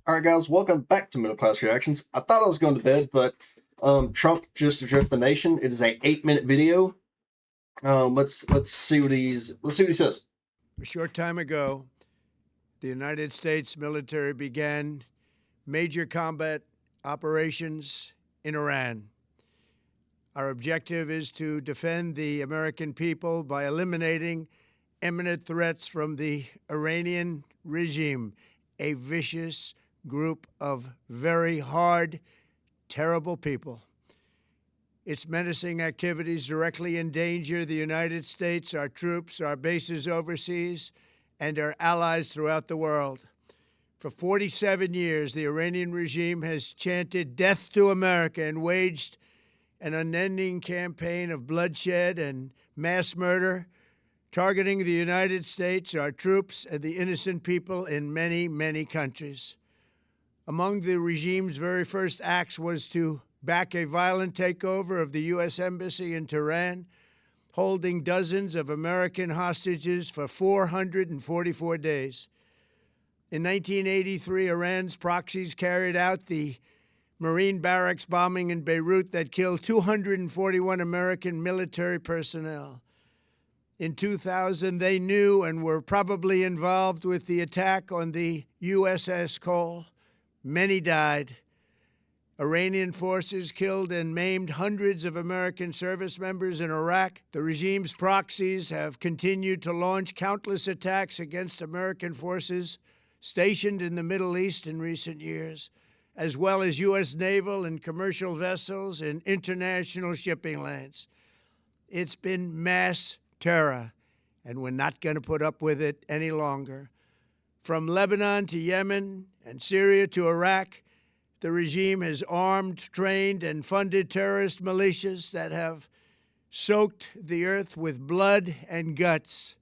All right, guys, welcome back to Middle Class Reactions. I thought I was going to bed, but Trump just adrift the nation. It is a 8 minute video. Let's see what he says. A short time ago, the United States military began major combat operations in Iran. Our objective is to defend the American people by eliminating imminent threats from the Iranian regime, a vicious group of very hard, terrible people. Its menacing activities directly endanger the United States, our troops, our bases overseas, and our allies throughout the world. For 47 years, the Iranian regime has chanted death to America and waged an unending campaign of bloodshed and mass murder, targeting the United States, our troops, and the innocent people in many, many countries. Among the regime's very first acts was to back a violent takeover of the U.S. Embassy in Tehran, holding dozens of American hostages for 444 days. In 1983, Iran's proxies carried out the Marine barracks bombing in Beirut that killed 241 American military personnel. In 2000, they knew and were probably involved with the attack on the USS Cole. Many died. Iranian forces killed and maimed hundreds of American service members in Iraq. The regime's proxies have continued to launch countless attacks against American forces stationed in the Middle East in recent years, as well as U.S. naval and commercial vessels in international shipping lanes. It's been mass terror, and we're not going to put up with it any longer. From Lebanon to Yemen and Syria to Iraq, the regime has armed, trained, and funded terrorist militias that have soaked the earth with blood and guts.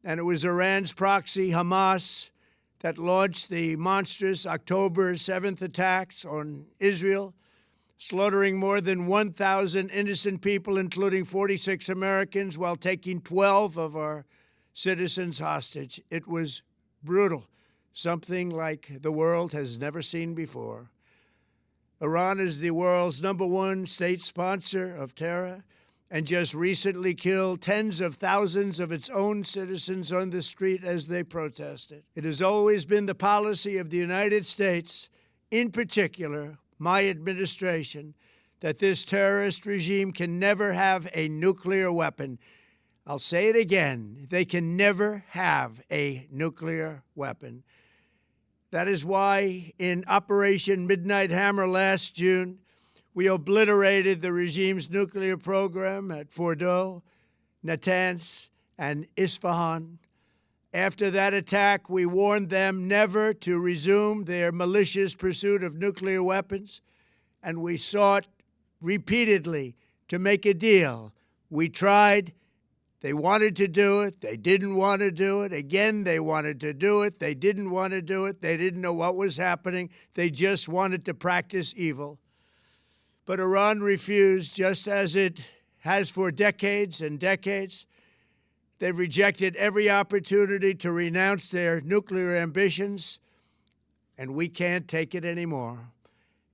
And it was Iran's proxy, Hamas, that launched the monstrous October 7th attacks on Israel, slaughtering more than 1,000 innocent people, including 46 Americans, while taking 12 of our citizens hostage. It was brutal, something like the world has never seen before. Iran is the world's #1 state sponsor of terror and just recently killed tens of thousands of its own citizens on the street as they protested. It has always been the policy of the United States, in particular, my administration, that this terrorist regime can never have a nuclear weapon. I'll say it again, they can never have a nuclear weapon. That is why in Operation Midnight Hammer last June, we obliterated the regime's nuclear program at Fordow, Natanz, and Isfahan. After that attack, we warned them never to resume their malicious pursuit of nuclear weapons, and we sought repeatedly to make a deal. We tried. They wanted to do it. They didn't want to do it. Again, they wanted to do it. They didn't want to do it. They didn't know what was happening. They just wanted to practice evil. But Iran refused, just as it has for decades and decades. They've rejected every opportunity to renounce their nuclear ambitions, and we can't take it anymore.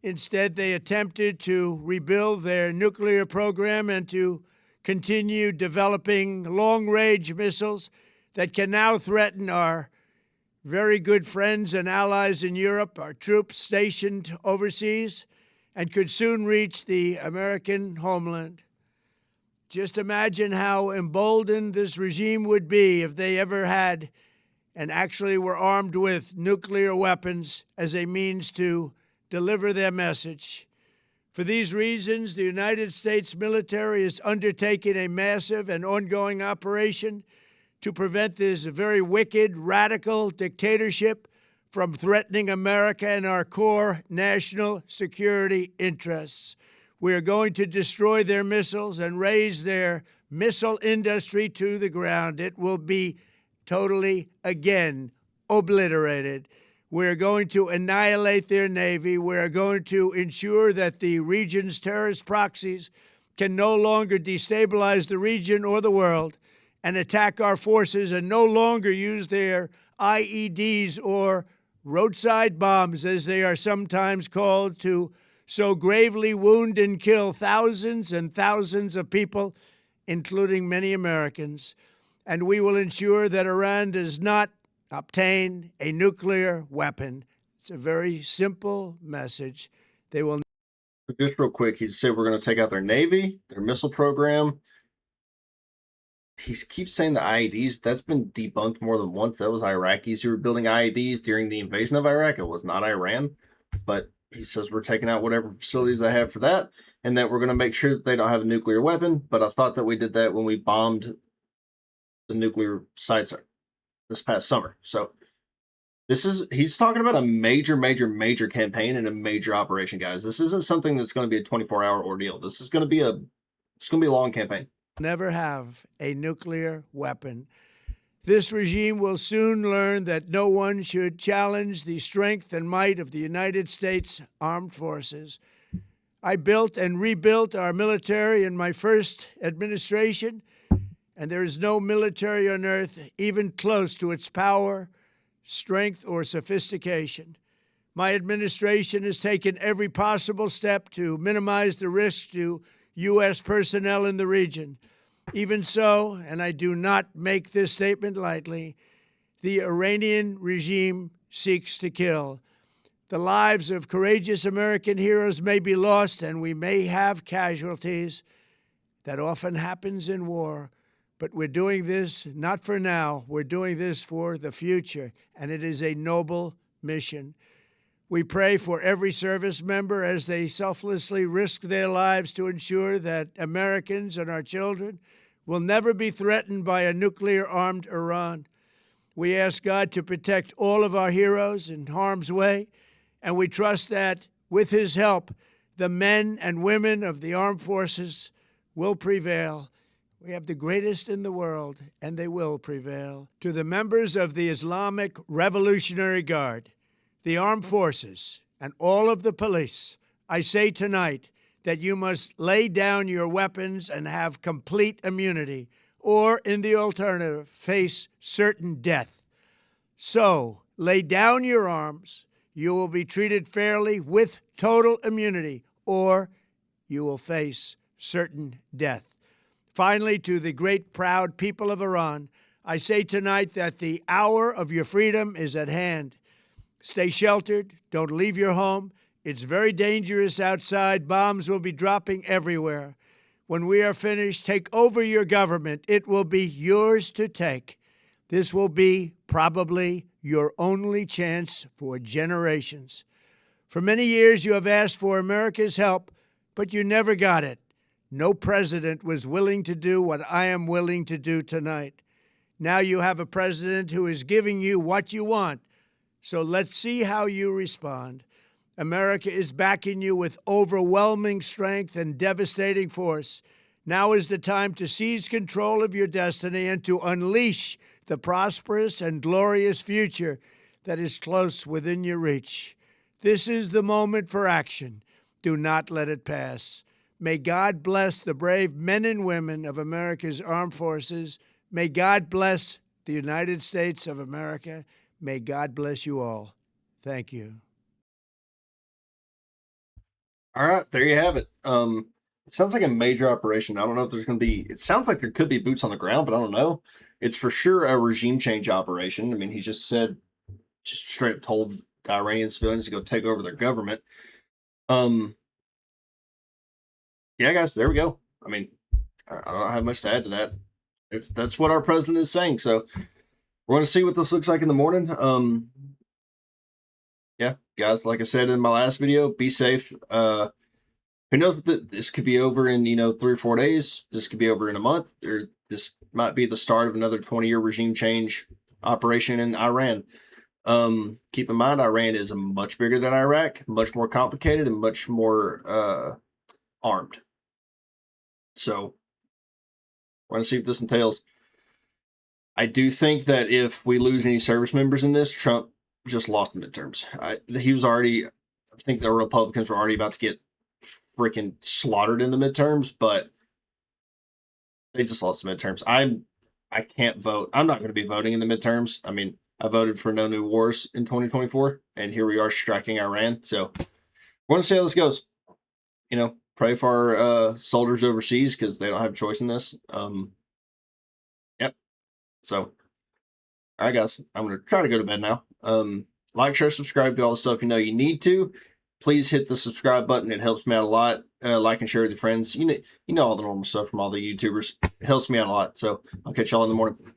Instead, they attempted to rebuild their nuclear program and to continue developing long-range missiles that can now threaten our very good friends and allies in Europe, our troops stationed overseas, and could soon reach the American homeland. Just imagine how emboldened this regime would be if they ever had and actually were armed with nuclear weapons as a means to deliver their message. For these reasons, the United States military is undertaking a massive and ongoing operation to prevent this very wicked, radical dictatorship from threatening America and our core national security interests. We are going to destroy their missiles and raise their missile industry to the ground. It will be totally, again, obliterated. We're going to annihilate their Navy. We're going to ensure that the region's terrorist proxies can no longer destabilize the region or the world and attack our forces and no longer use their IEDs or roadside bombs, as they are sometimes called, to so gravely wound and kill thousands and thousands of people, including many Americans. And we will ensure that Iran does not obtain a nuclear weapon. It's a very simple message. They will. Just real quick, he said we're going to take out their Navy, their missile program. He keeps saying the IEDs, but that's been debunked more than once. That was Iraqis who were building IEDs during the invasion of Iraq. It was not Iran. But he says we're taking out whatever facilities they have for that, and that we're going to make sure that they don't have a nuclear weapon. But I thought that we did that when we bombed the nuclear sites this past summer. So he's talking about a major, major, major campaign and a major operation, guys. This isn't something that's going to be a 24-hour ordeal. This is going to be a long campaign. Never have a nuclear weapon. This regime will soon learn that no one should challenge the strength and might of the United States Armed Forces. I built and rebuilt our military in my first administration, and there is no military on earth even close to its power, strength, or sophistication. My administration has taken every possible step to minimize the risk to U.S. personnel in the region. Even so, and I do not make this statement lightly, the Iranian regime seeks to kill. The lives of courageous American heroes may be lost, and we may have casualties. That often happens in war. But we're doing this not for now. We're doing this for the future, and it is a noble mission. We pray for every service member as they selflessly risk their lives to ensure that Americans and our children will never be threatened by a nuclear-armed Iran. We ask God to protect all of our heroes in harm's way, and we trust that, with his help, the men and women of the armed forces will prevail. We have the greatest in the world, and they will prevail. To the members of the Islamic Revolutionary Guard, the armed forces, and all of the police, I say tonight that you must lay down your weapons and have complete immunity, or, in the alternative, face certain death. So, lay down your arms. You will be treated fairly with total immunity, or you will face certain death. Finally, to the great, proud people of Iran, I say tonight that the hour of your freedom is at hand. Stay sheltered. Don't leave your home. It's very dangerous outside. Bombs will be dropping everywhere. When we are finished, take over your government. It will be yours to take. This will be probably your only chance for generations. For many years, you have asked for America's help, but you never got it. No president was willing to do what I am willing to do tonight. Now you have a president who is giving you what you want. So let's see how you respond. America is backing you with overwhelming strength and devastating force. Now is the time to seize control of your destiny and to unleash the prosperous and glorious future that is close within your reach. This is the moment for action. Do not let it pass. May God bless the brave men and women of America's armed forces. May God bless the United States of America. May God bless you all. Thank you. All right, there you have it. It sounds like a major operation. I don't know if there's going to be. It sounds like there could be boots on the ground, but I don't know. It's for sure a regime change operation. I mean, he just straight up told the Iranian civilians to go take over their government. Yeah, guys, there we go. I mean, I don't have much to add to that. That's what our president is saying. So we're going to see what this looks like in the morning. Yeah, guys, like I said in my last video, be safe. Who knows that this could be over in 3 or 4 days. This could be over in a month, or this might be the start of another 20-year regime change operation in Iran. Keep in mind, Iran is much bigger than Iraq, much more complicated, and much more armed. So we're going to see what this entails. I do think that if we lose any service members in this, Trump just lost the midterms. I think the Republicans were already about to get freaking slaughtered in the midterms, but they just lost the midterms. I can't vote. I'm not going to be voting in the midterms. I mean, I voted for no new wars in 2024, and here we are striking Iran. So we're gonna see how this goes. You know, pray for our soldiers overseas because they don't have a choice in this. Yep. So, all right, guys, I'm gonna try to go to bed now. Like, share, subscribe, do all the stuff you know you need to. Please hit the subscribe button. It helps me out a lot. Like and share with your friends. You know all the normal stuff from all the YouTubers. It helps me out a lot. So I'll catch y'all in the morning.